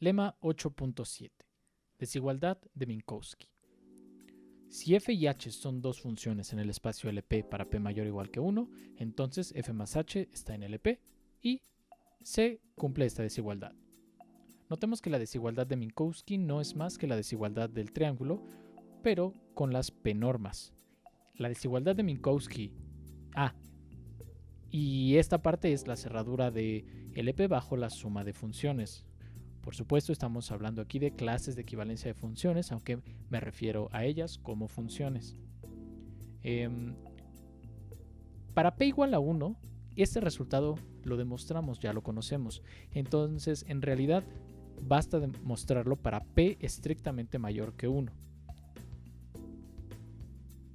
Lema 8.7. Desigualdad de Minkowski. Si f y h son dos funciones en el espacio LP para p mayor o igual que 1, entonces f más h está en LP y C cumple esta desigualdad. Notemos que la desigualdad de Minkowski no es más que la desigualdad del triángulo, pero con las p-normas. La desigualdad de Minkowski, y esta parte es la cerradura de LP bajo la suma de funciones. Por supuesto, estamos hablando aquí de clases de equivalencia de funciones, aunque me refiero a ellas como funciones. Para p igual a 1, este resultado lo demostramos, ya lo conocemos. Entonces, en realidad, basta demostrarlo para p estrictamente mayor que 1.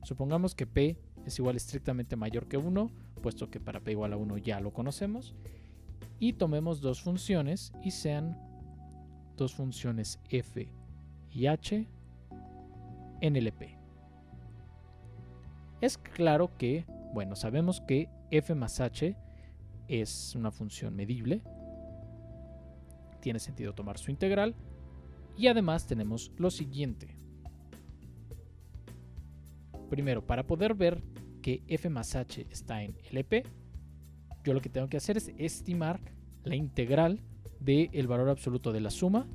Supongamos que p es igual estrictamente mayor que 1, puesto que para p igual a 1 ya lo conocemos. Y tomemos dos funciones y sean dos funciones f y h en LP. Es claro que, sabemos que f más h es una función medible. Tiene sentido tomar su integral. Y además tenemos lo siguiente. Primero, para poder ver que f más h está en LP, yo lo que tengo que hacer es estimar la integral del valor absoluto de la suma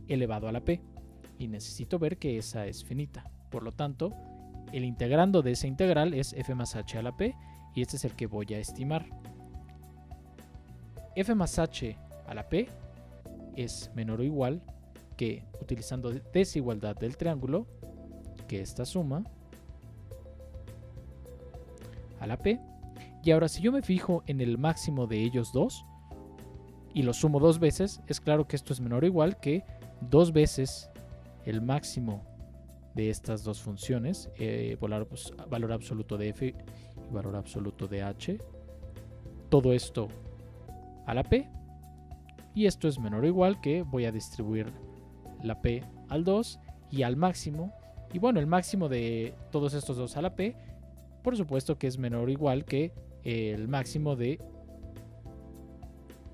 elevado a la p. Y necesito ver que esa es finita. Por lo tanto, el integrando de esa integral es f más h a la p, y este es el que voy a estimar. F más h a la p es menor o igual que, utilizando desigualdad del triángulo, que esta suma a la p. Y ahora, si yo me fijo en el máximo de ellos dos y lo sumo dos veces, es claro que esto es menor o igual que dos veces el máximo de estas dos funciones, valor absoluto de f y valor absoluto de h, todo esto a la p, y esto es menor o igual que, voy a distribuir la p al 2 y al máximo, y el máximo de todos estos dos a la p, por supuesto que es menor o igual que el máximo de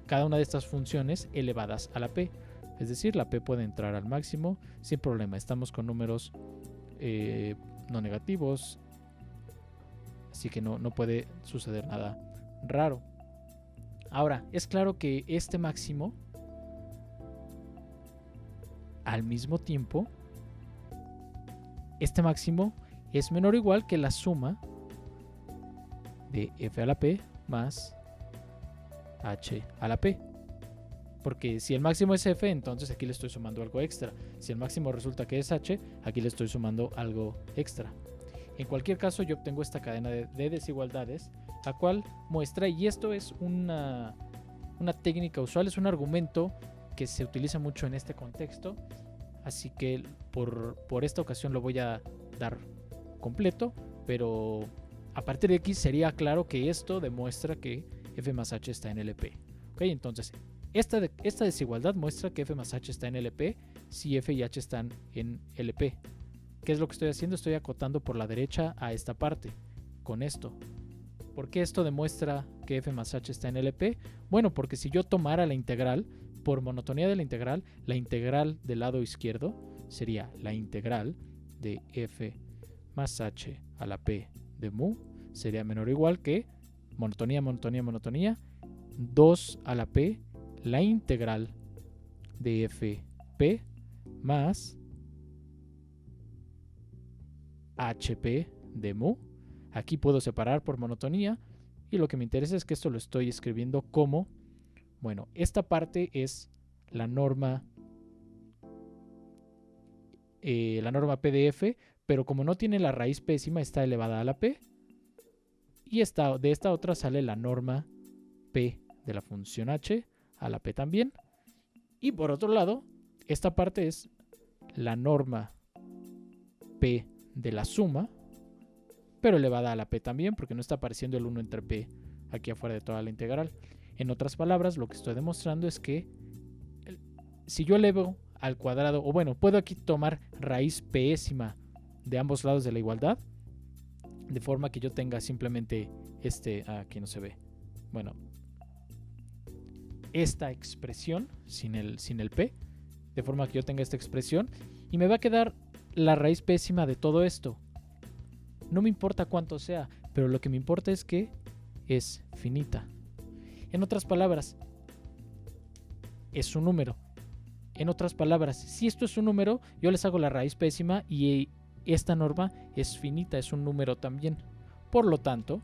cada una de estas funciones elevadas a la p. Es decir, la p puede entrar al máximo sin problema. Estamos con números no negativos, así que no puede suceder nada raro. Ahora, es claro que este máximo, al mismo tiempo, este máximo es menor o igual que la suma de f a la p más h a la p. Porque si el máximo es f, entonces aquí le estoy sumando algo extra. Si el máximo resulta que es h, aquí le estoy sumando algo extra. En cualquier caso, yo obtengo esta cadena de desigualdades, la cual muestra, y esto es una técnica usual, es un argumento que se utiliza mucho en este contexto, así que por esta ocasión lo voy a dar completo, pero a partir de aquí sería claro que esto demuestra que f más h está en LP. ¿Okay? Entonces, esta desigualdad muestra que f más h está en LP si f y h están en LP. ¿Qué es lo que estoy haciendo? Estoy acotando por la derecha a esta parte, con esto. ¿Por qué esto demuestra que f más h está en LP? Bueno, porque si yo tomara la integral, por monotonía de la integral del lado izquierdo sería la integral de f más h a la p de mu, sería menor o igual que monotonía, 2 a la p, la integral de fp más hp de mu. Aquí puedo separar por monotonía, y lo que me interesa es que esto lo estoy escribiendo como, esta parte es la norma PDF, pero como no tiene la raíz pésima, está elevada a la p, y de esta otra sale la norma p de la función h a la p también. Y por otro lado, esta parte es la norma p de la suma, pero elevada a la p también, porque no está apareciendo el 1 entre p aquí afuera de toda la integral. En otras palabras, lo que estoy demostrando es que si yo elevo al cuadrado, puedo aquí tomar raíz pésima de ambos lados de la igualdad, de forma que yo tenga simplemente aquí no se ve, esta expresión sin el p, de forma que yo tenga esta expresión, y me va a quedar la raíz pésima de todo esto. No me importa cuánto sea, pero lo que me importa es que es finita. En otras palabras, es un número. En otras palabras, si esto es un número, yo les hago la raíz pésima y esta norma es finita, es un número también. Por lo tanto,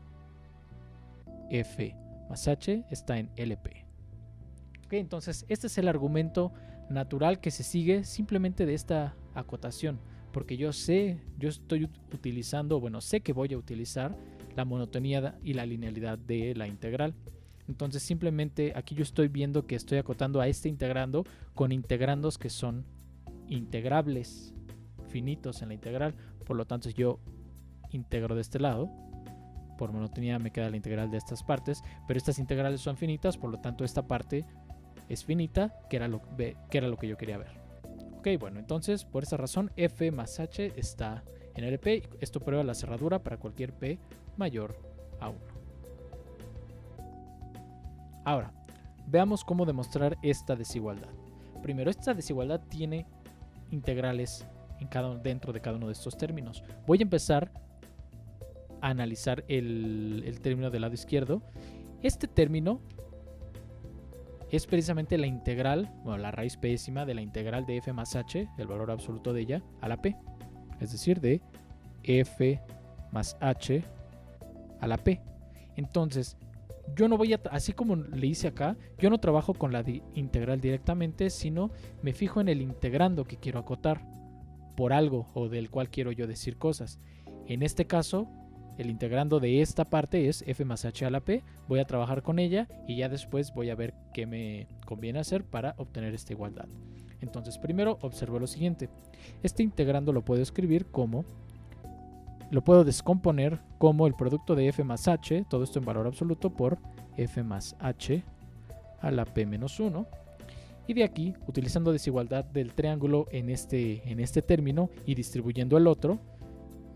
f más h está en LP. Ok, entonces este es el argumento natural que se sigue simplemente de esta acotación, porque yo estoy utilizando, bueno, sé que voy a utilizar la monotonía y la linealidad de la integral. Entonces simplemente aquí yo estoy viendo que estoy acotando a este integrando con integrandos que son integrables, finitos en la integral. Por lo tanto, yo integro de este lado. Por monotonía me queda la integral de estas partes, pero estas integrales son finitas, por lo tanto esta parte es finita, que era lo que yo quería ver. Ok, bueno, entonces por esa razón f más h está en LP. Esto prueba la cerradura para cualquier p mayor a 1. Ahora, veamos cómo demostrar esta desigualdad. Primero, esta desigualdad tiene integrales dentro de cada uno de estos términos. Voy a empezar a analizar el término del lado izquierdo. Este término es precisamente la integral, bueno, la raíz pésima de la integral de f más h, el valor absoluto de ella, a la p. Es decir, de f más h a la p. Entonces, yo no voy a, así como le hice acá, yo no trabajo con la integral directamente, sino me fijo en el integrando que quiero acotar por algo o del cual quiero yo decir cosas. En este caso, el integrando de esta parte es f más h a la p. Voy a trabajar con ella y ya después voy a ver qué me conviene hacer para obtener esta igualdad. Entonces, primero observo lo siguiente. Este integrando lo puedo escribir como, lo puedo descomponer como el producto de f más h, todo esto en valor absoluto, por f más h a la p menos 1. Y de aquí, utilizando desigualdad del triángulo en este término y distribuyendo el otro,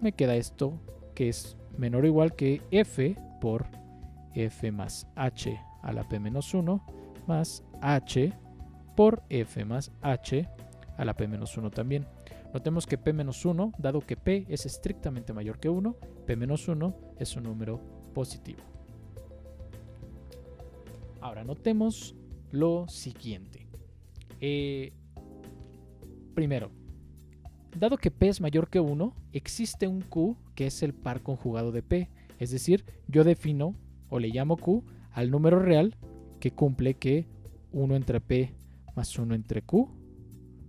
me queda esto que es menor o igual que f por f más h a la p menos 1 más h por f más h a la p menos 1 también. Notemos que p menos 1, dado que p es estrictamente mayor que 1, p menos 1 es un número positivo. Ahora notemos lo siguiente. Primero, dado que p es mayor que 1, existe un q que es el par conjugado de p. Es decir, yo defino o le llamo q al número real que cumple que 1 entre p más 1 entre q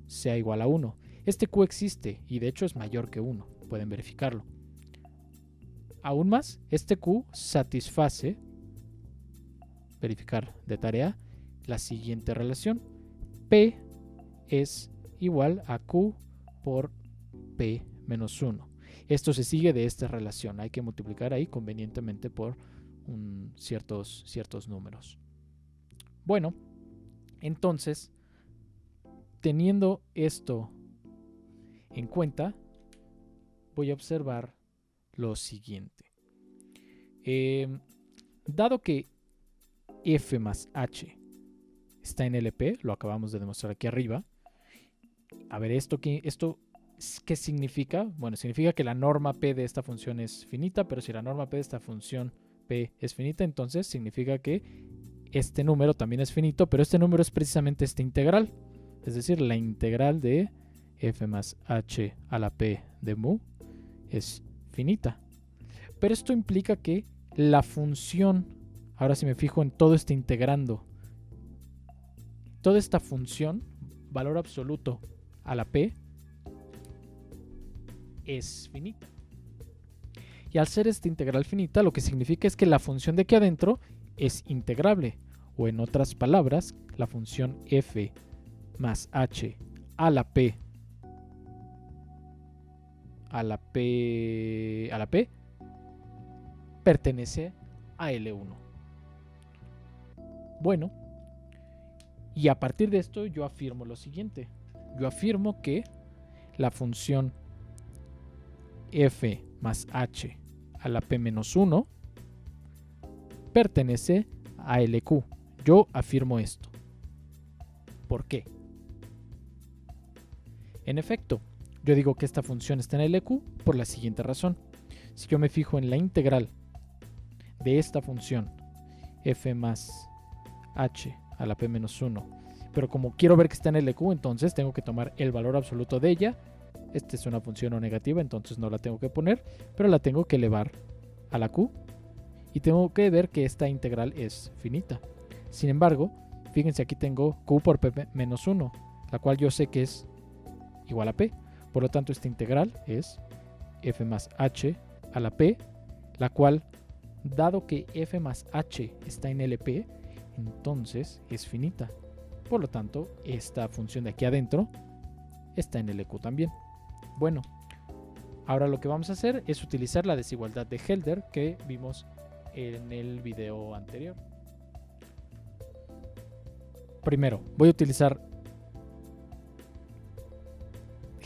sea igual a 1. Este q existe y de hecho es mayor que 1. Pueden verificarlo. Aún más, este q satisface, verificar de tarea, la siguiente relación. P es igual a q por p menos 1. Esto se sigue de esta relación. Hay que multiplicar ahí convenientemente por ciertos números. Bueno, entonces, teniendo esto en cuenta, voy a observar lo siguiente. Dado que f más h está en LP, lo acabamos de demostrar aquí arriba. A ver, ¿esto qué significa? Bueno, significa que la norma p de esta función es finita, pero si la norma p de esta función p es finita, entonces significa que este número también es finito, pero este número es precisamente esta integral. Es decir, la integral de f más h a la p de mu es finita. Pero esto implica que la función, ahora si me fijo en todo este integrando, toda esta función, valor absoluto a la p, es finita. Y al ser esta integral finita, lo que significa es que la función de aquí adentro es integrable. O en otras palabras, la función f más h a la p pertenece a L1. Bueno, y a partir de esto yo afirmo lo siguiente. Yo afirmo que la función f más h a la p menos 1 pertenece a LQ. Yo afirmo esto. ¿Por qué? En efecto, yo digo que esta función está en LQ por la siguiente razón. Si yo me fijo en la integral de esta función f más h a la p menos 1, pero como quiero ver que está en LQ, entonces tengo que tomar el valor absoluto de ella. Esta es una función no negativa, entonces no la tengo que poner, pero la tengo que elevar a la q y tengo que ver que esta integral es finita. Sin embargo, fíjense, aquí tengo q por p menos 1, la cual yo sé que es igual a p. Por lo tanto, esta integral es f más h a la p, la cual, dado que f más h está en LP, entonces es finita. Por lo tanto, esta función de aquí adentro está en LQ también. Bueno, ahora lo que vamos a hacer es utilizar la desigualdad de Hölder que vimos en el video anterior. Primero, voy a utilizar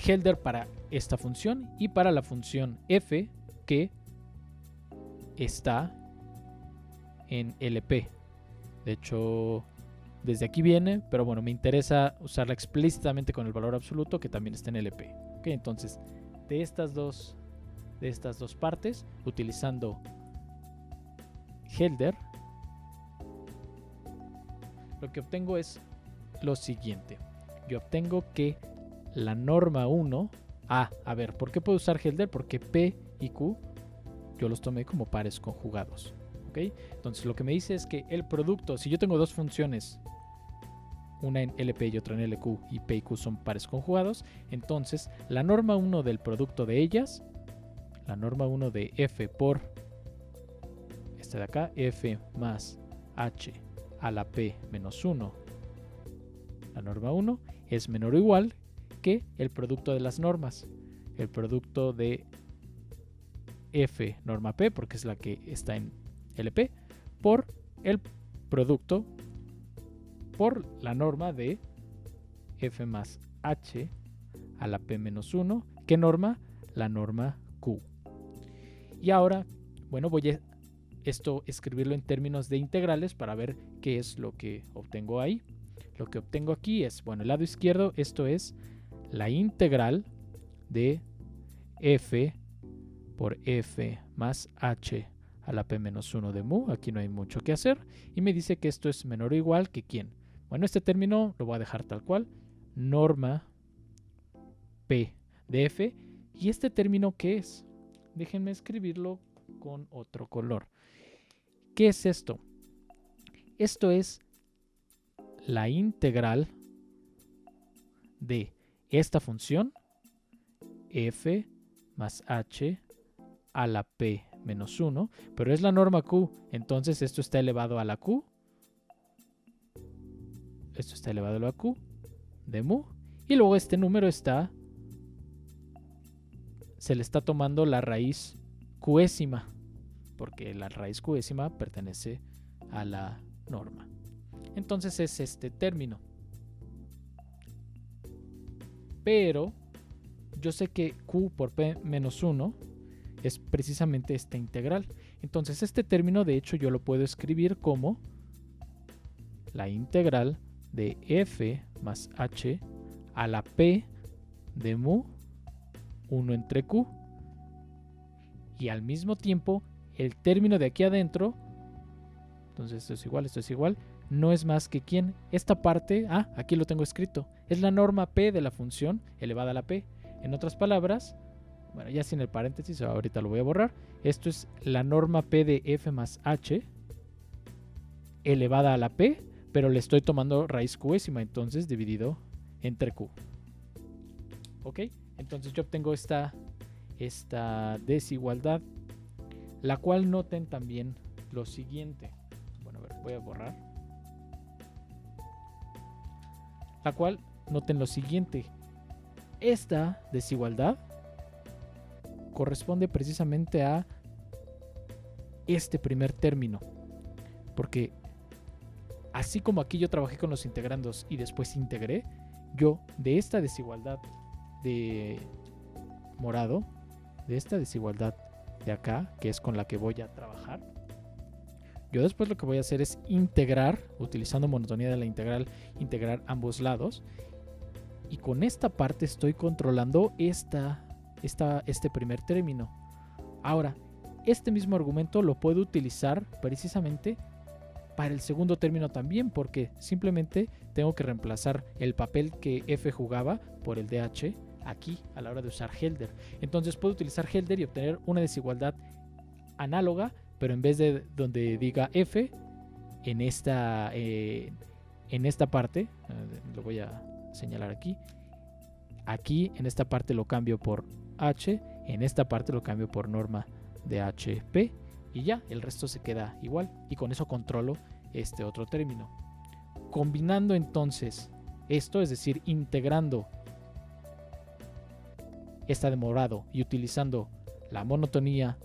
Hölder para esta función y para la función f que está en LP. De hecho, desde aquí viene, pero bueno, me interesa usarla explícitamente con el valor absoluto que también está en LP. Okay, entonces, de estas dos partes, utilizando Hölder, lo que obtengo es lo siguiente. Yo obtengo que la norma 1... a ver, ¿por qué puedo usar Hölder? Porque P y Q yo los tomé como pares conjugados. ¿Okay? Entonces lo que me dice es que el producto, si yo tengo dos funciones, una en LP y otra en LQ, y P y Q son pares conjugados, entonces la norma 1 del producto de ellas, la norma 1 de F por esta de acá, F más H a la P menos 1, la norma 1 es menor o igual que el producto de las normas, el producto de F norma P, porque es la que está en LP, por el producto por la norma de F más H a la P menos 1. ¿Qué norma? La norma Q. Y ahora, bueno, voy a escribirlo en términos de integrales para ver qué es lo que obtengo ahí. Lo que obtengo aquí es, bueno, el lado izquierdo, esto es la integral de F por F más H a la P menos 1 de mu. Aquí no hay mucho que hacer. Y me dice que esto es menor o igual que ¿quién? Bueno, este término lo voy a dejar tal cual. Norma P de F. ¿Y este término qué es? Déjenme escribirlo con otro color. ¿Qué es esto? Esto es la integral de esta función F más H a la P menos 1, pero es la norma Q, entonces esto está elevado a la Q, esto está elevado a la Q de mu, y luego este número se le está tomando la raíz qésima, porque la raíz qésima pertenece a la norma. Entonces es este término. Pero yo sé que Q por P menos 1 es precisamente esta integral. Entonces este término de hecho yo lo puedo escribir como la integral de F más H a la P de mu 1 entre Q. Y al mismo tiempo el término de aquí adentro, entonces esto es igual, no es más que ¿quién? Esta parte, aquí lo tengo escrito, es la norma P de la función elevada a la P. En otras palabras, bueno, ya sin el paréntesis, ahorita lo voy a borrar. Esto es la norma P de F más H elevada a la P, pero le estoy tomando raíz qésima, entonces dividido entre Q. ¿Ok? Entonces yo obtengo esta desigualdad, la cual noten también lo siguiente. Bueno, a ver, voy a borrar. La cual noten lo siguiente. Esta desigualdad corresponde precisamente a este primer término, porque así como aquí yo trabajé con los integrandos y después integré, yo de esta desigualdad de morado, de esta desigualdad de acá, que es con la que voy a trabajar, Yo después lo que voy a hacer es integrar, utilizando monotonía de la integral, integrar ambos lados. Y con esta parte estoy controlando este primer término. Ahora, este mismo argumento lo puedo utilizar precisamente para el segundo término también, porque simplemente tengo que reemplazar el papel que f jugaba por el de h aquí a la hora de usar Helder. Entonces puedo utilizar Helder y obtener una desigualdad análoga, pero en vez de donde diga f, en esta parte, lo voy a señalar aquí en esta parte lo cambio por h, en esta parte lo cambio por norma de HP y ya, el resto se queda igual, y con eso controlo este otro término. Combinando entonces esto, es decir, integrando esta de morado y utilizando la monotonía,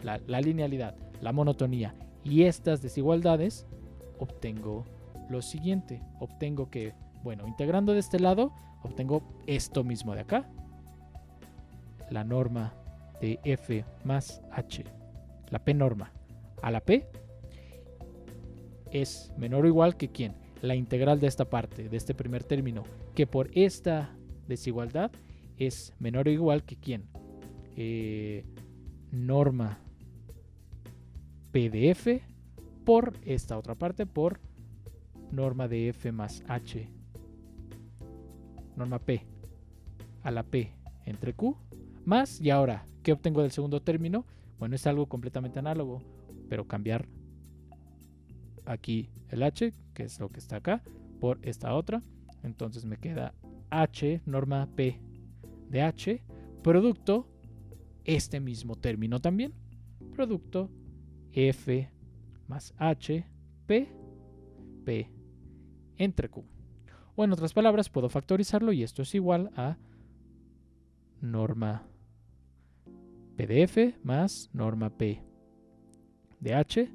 la linealidad, la monotonía y estas desigualdades, obtengo lo siguiente. Obtengo que, bueno, integrando de este lado, obtengo esto mismo de acá. La norma de f más h, la p norma a la p, es menor o igual que ¿quién? La integral de esta parte, de este primer término, que por esta desigualdad es menor o igual que ¿quién? Norma p de f por esta otra parte, por norma de f más h, norma p a la p entre q, más, y ahora, ¿qué obtengo del segundo término? Bueno, es algo completamente análogo, pero cambiar aquí el h, que es lo que está acá, por esta otra. Entonces me queda h, norma p de h, producto, este mismo término también, producto f más h, p entre q. O en otras palabras, puedo factorizarlo y esto es igual a norma p de f más norma p de h,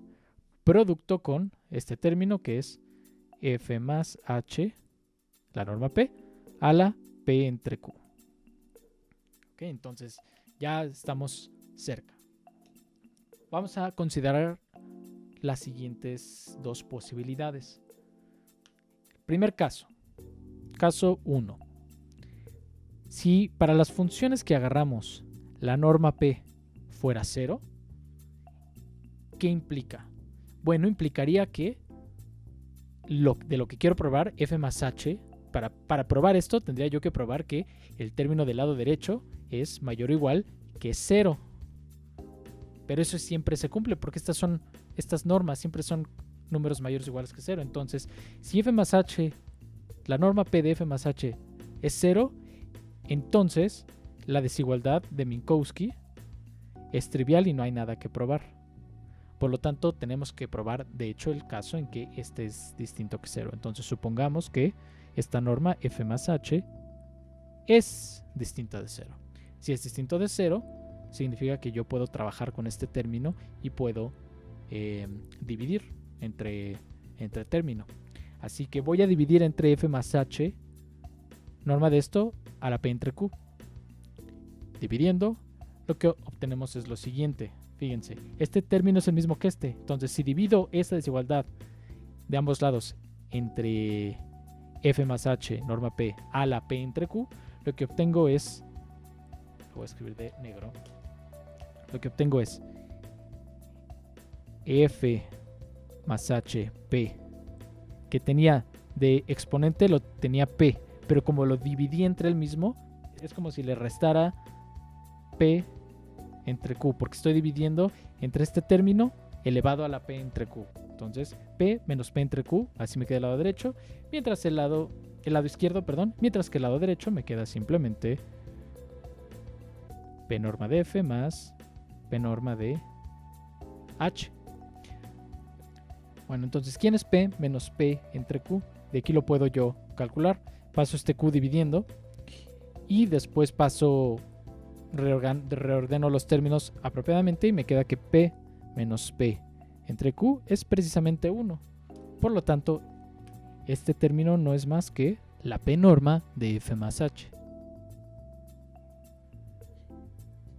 producto con este término que es f más h, la norma p, a la p entre q. Okay, entonces ya estamos cerca. Vamos a considerar las siguientes dos posibilidades. Primer caso, caso 1. Si para las funciones que agarramos la norma p fuera 0, ¿qué implica? Bueno, implicaría que de lo que quiero probar, f más h, para probar esto tendría yo que probar que el término del lado derecho es mayor o igual que 0. Pero eso siempre se cumple porque estas normas siempre son números mayores o iguales que 0. Entonces, si f más h, la norma p de f más h es 0, entonces la desigualdad de Minkowski es trivial y no hay nada que probar. Por lo tanto, tenemos que probar, de hecho, el caso en que este es distinto que 0. Entonces, supongamos que esta norma f más h es distinta de 0. Si es distinto de 0, significa que yo puedo trabajar con este término y puedo dividir entre término. Así que voy a dividir entre f más h, norma de esto, a la p entre q. Dividiendo, lo que obtenemos es lo siguiente. Fíjense, este término es el mismo que este. Entonces, si divido esta desigualdad de ambos lados entre f más h, norma p, a la p entre q, lo que obtengo es, lo voy a escribir de negro, lo que obtengo es f más h, p, que tenía de exponente lo tenía p, pero como lo dividí entre el mismo, es como si le restara p entre q, porque estoy dividiendo entre este término elevado a la p entre q. Entonces, p menos p entre q, así me queda el lado derecho, mientras el lado izquierdo, mientras que el lado derecho me queda simplemente p norma de f más p norma de h. Bueno, entonces, ¿quién es p menos p entre q? De aquí lo puedo yo calcular. Paso este q dividiendo y después reordeno los términos apropiadamente y me queda que p menos p entre q es precisamente 1. Por lo tanto, este término no es más que la p norma de f más h,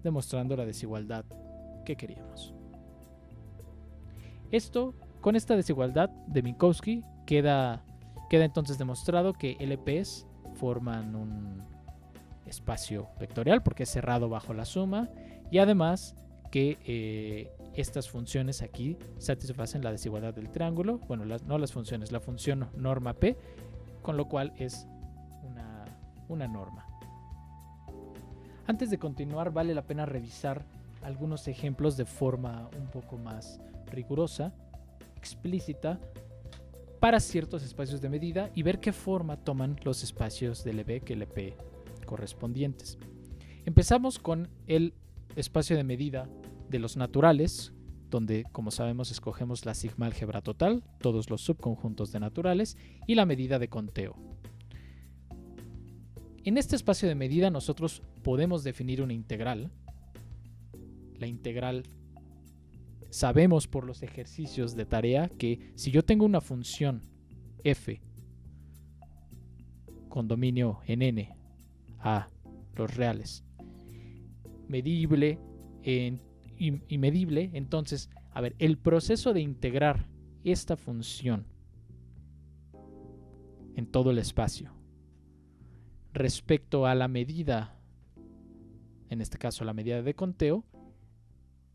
demostrando la desigualdad que queríamos. Esto con esta desigualdad de Minkowski queda entonces demostrado que LPs forman un espacio vectorial porque es cerrado bajo la suma, y además que estas funciones aquí satisfacen la desigualdad del triángulo. Bueno, no las funciones, la función norma P, con lo cual es una norma. Antes de continuar, vale la pena revisar algunos ejemplos de forma un poco más rigurosa, explícita, para ciertos espacios de medida y ver qué forma toman los espacios de LB que LP correspondientes. Empezamos con el espacio de medida de los naturales, donde, como sabemos, escogemos la sigma álgebra total, todos los subconjuntos de naturales, y la medida de conteo. En este espacio de medida nosotros podemos definir una integral. La integral, sabemos por los ejercicios de tarea que si yo tengo una función f con dominio en n a los reales, medible y medible, entonces, a ver, el proceso de integrar esta función en todo el espacio respecto a la medida, en este caso la medida de conteo,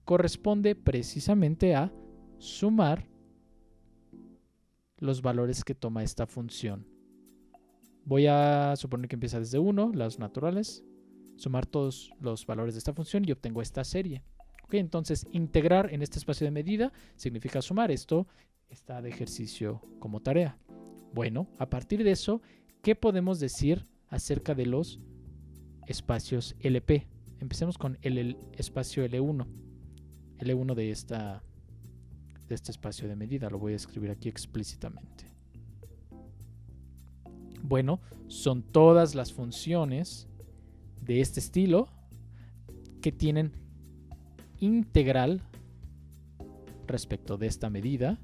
corresponde precisamente a sumar los valores que toma esta función. Voy a suponer que empieza desde 1, las naturales, sumar todos los valores de esta función y obtengo esta serie. Okay, entonces, integrar en este espacio de medida significa sumar. Esto está de ejercicio como tarea. Bueno, a partir de eso, ¿qué podemos decir acerca de los espacios LP? Empecemos con el espacio L1. L1 de este espacio de medida. Lo voy a escribir aquí explícitamente. Bueno, son todas las funciones de este estilo que tienen integral respecto de esta medida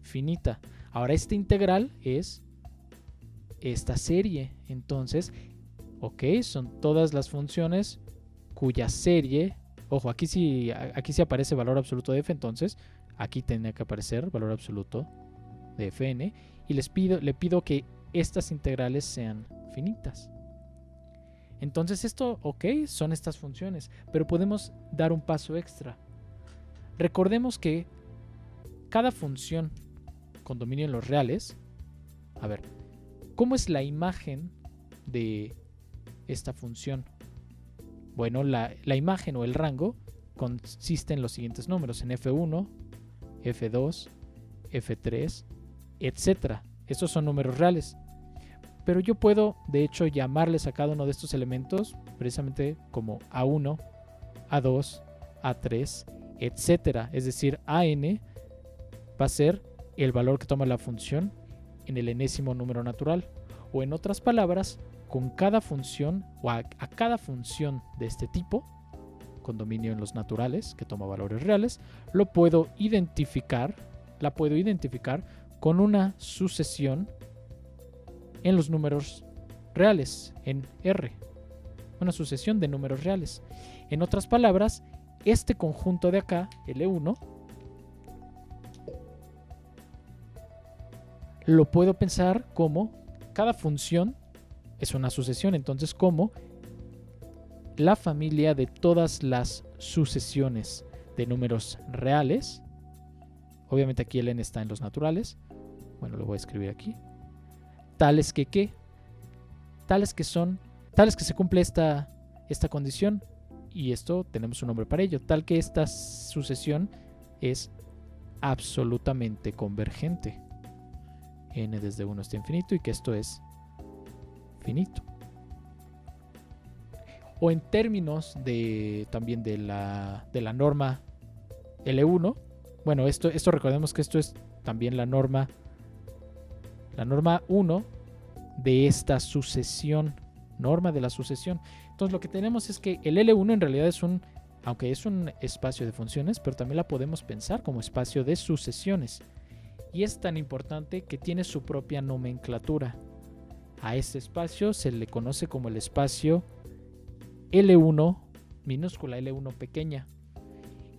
finita. Ahora, esta integral es esta serie. Entonces, ok, son todas las funciones cuya serie, ojo, aquí sí aparece valor absoluto de f, entonces aquí tiene que aparecer valor absoluto de fn, y le pido que estas integrales sean finitas. Entonces esto, ok, son estas funciones, pero podemos dar un paso extra. Recordemos que cada función con dominio en los reales, a ver, ¿cómo es la imagen de esta función? Bueno, la imagen o el rango consiste en los siguientes números, en f1, f2, f3, etc. Estos son números reales. Pero yo puedo, de hecho, llamarles a cada uno de estos elementos precisamente como A1, A2, A3, etc. Es decir, AN va a ser el valor que toma la función en el enésimo número natural. O en otras palabras, con cada función o a cada función de este tipo, con dominio en los naturales, que toma valores reales, la puedo identificar con una sucesión en los números reales, en R. Una sucesión de números reales. En otras palabras, este conjunto de acá, L1, lo puedo pensar como cada función es una sucesión, entonces como la familia de todas las sucesiones de números reales. Obviamente aquí el n está en los naturales. Bueno, lo voy a escribir aquí. Tales que se cumple esta condición, y esto tenemos un nombre para ello, tal que esta sucesión es absolutamente convergente. N desde 1 hasta infinito, y que esto es finito. O en términos también de la norma L1, bueno, esto recordemos que esto es también la norma 1 de esta sucesión, norma de la sucesión. Entonces lo que tenemos es que el L1 en realidad aunque es un espacio de funciones, pero también la podemos pensar como espacio de sucesiones. Y es tan importante que tiene su propia nomenclatura. A este espacio se le conoce como el espacio L1 minúscula, L1 pequeña.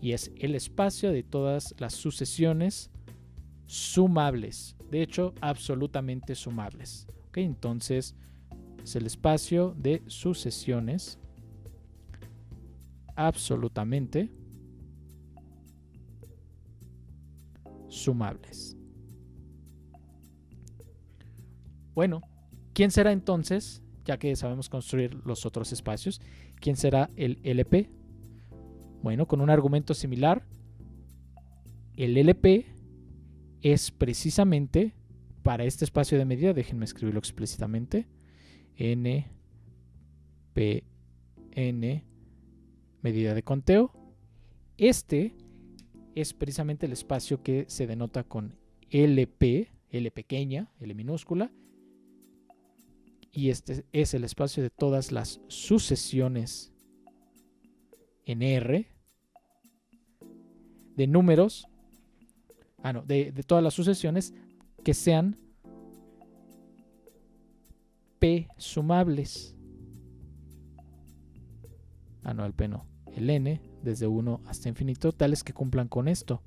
y es el espacio de todas las sucesiones sumables. De hecho, absolutamente sumables. ¿Ok? Entonces, es el espacio de sucesiones absolutamente sumables. Bueno, ¿quién será entonces, ya que sabemos construir los otros espacios, quién será el LP? Bueno, con un argumento similar, el LP es precisamente para este espacio de medida, déjenme escribirlo explícitamente, N, P, N, medida de conteo. Este es precisamente el espacio que se denota con LP, L pequeña, L minúscula, y este es el espacio de todas las sucesiones en R de números, de todas las sucesiones que sean P sumables. El P no, el N desde 1 hasta infinito, tales que cumplan con esto.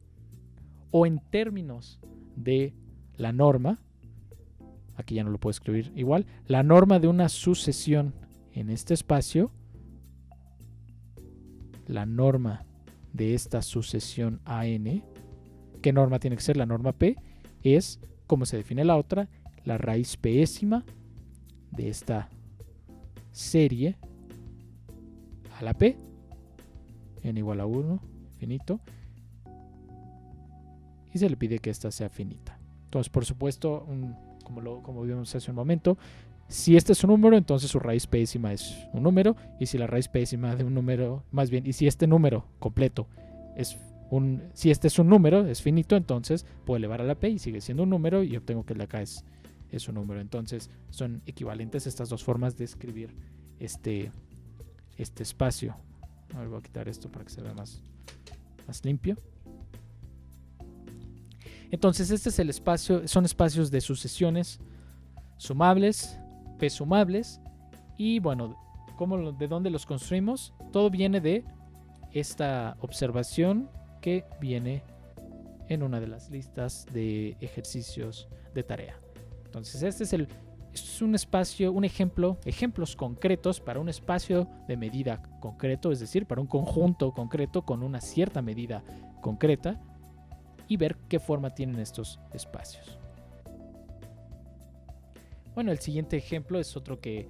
O en términos de la norma, aquí ya no lo puedo escribir igual, la norma de una sucesión en este espacio, la norma de esta sucesión AN, ¿qué norma tiene que ser? La norma P es, como se define la otra, la raíz pésima de esta serie a la P, n igual a 1, finito, y se le pide que esta sea finita. Entonces, por supuesto, como vimos hace un momento, si este es un número, entonces su raíz pésima es un número, y si la raíz pésima de un número, más bien, y si este número completo si este es un número, es finito, entonces puedo elevar a la P y sigue siendo un número y obtengo que el de acá es un número. Entonces son equivalentes estas dos formas de escribir este espacio. A ver, voy a quitar esto para que se vea más limpio. Entonces este es el espacio, son espacios de sucesiones sumables, P sumables, y bueno, ¿de dónde los construimos? Todo viene de esta observación que viene en una de las listas de ejercicios de tarea. Entonces este es un espacio, ejemplos concretos para un espacio de medida concreto, es decir, para un conjunto concreto con una cierta medida concreta, y ver qué forma tienen estos espacios. Bueno, el siguiente ejemplo es otro que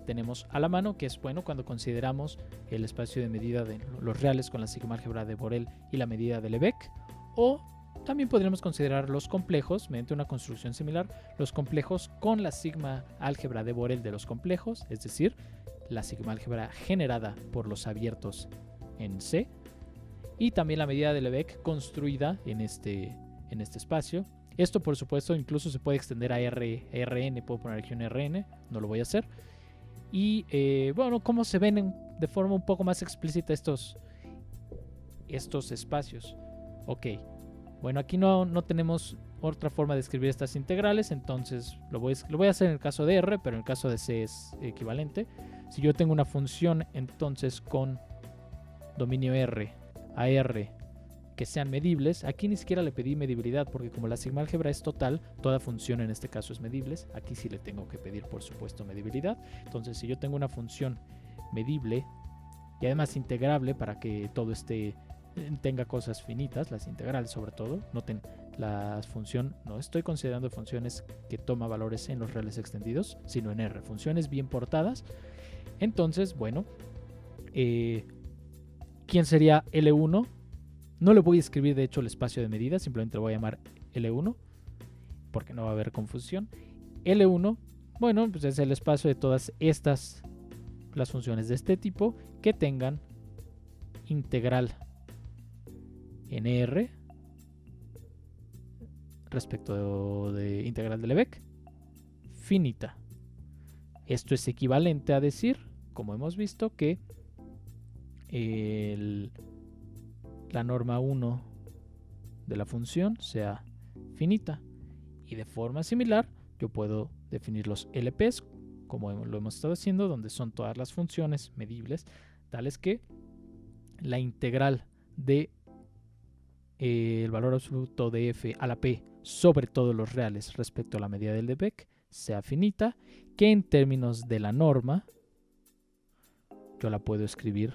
tenemos a la mano, que es bueno cuando consideramos el espacio de medida de los reales con la sigma álgebra de Borel y la medida de Lebesgue, o también podríamos considerar los complejos mediante una construcción similar, los complejos con la sigma álgebra de Borel de los complejos, es decir, la sigma álgebra generada por los abiertos en C, y también la medida de Lebesgue construida en este espacio. Esto, por supuesto, incluso se puede extender a Rn, puedo poner aquí un Rn, no lo voy a hacer. Y bueno, ¿cómo se ven de forma un poco más explícita estos espacios? Ok, bueno, aquí no tenemos otra forma de escribir estas integrales, entonces lo voy a hacer en el caso de R, pero en el caso de C es equivalente. Si yo tengo una función entonces con dominio R a R que sean medibles, aquí ni siquiera le pedí medibilidad, porque como la sigma álgebra es total, toda función en este caso es medible. Aquí sí le tengo que pedir, por supuesto, medibilidad. Entonces, si yo tengo una función medible y además integrable para que todo tenga cosas finitas, las integrales sobre todo, noten, la función, no estoy considerando funciones que toma valores en los reales extendidos, sino en R, funciones bien portadas. Entonces, bueno, ¿quién sería L1? No le voy a escribir de hecho el espacio de medida, simplemente lo voy a llamar L1 porque no va a haber confusión. L1, bueno, pues es el espacio de todas las funciones de este tipo que tengan integral en R respecto de integral de Lebesgue finita. Esto es equivalente a decir, como hemos visto, que la norma 1 de la función sea finita, y de forma similar yo puedo definir los LPs como lo hemos estado haciendo, donde son todas las funciones medibles tales que la integral de el valor absoluto de f a la p sobre todos los reales respecto a la medida del Lebesgue sea finita, que en términos de la norma yo la puedo escribir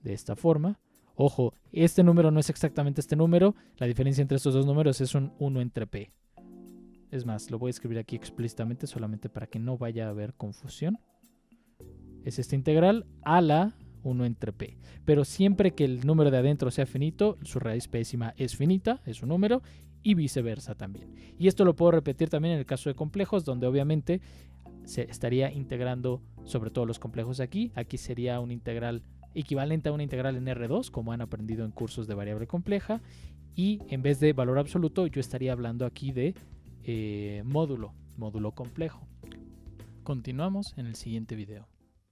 de esta forma. Ojo, este número no es exactamente este número, la diferencia entre estos dos números es un 1 entre p. Es más, lo voy a escribir aquí explícitamente solamente para que no vaya a haber confusión. Es esta integral a la 1 entre p. Pero siempre que el número de adentro sea finito, su raíz pésima es finita, es un número, y viceversa también. Y esto lo puedo repetir también en el caso de complejos, donde obviamente se estaría integrando sobre todo los complejos aquí. Aquí sería una integral equivalente a una integral en R2, como han aprendido en cursos de variable compleja. Y en vez de valor absoluto, yo estaría hablando aquí de módulo complejo. Continuamos en el siguiente video.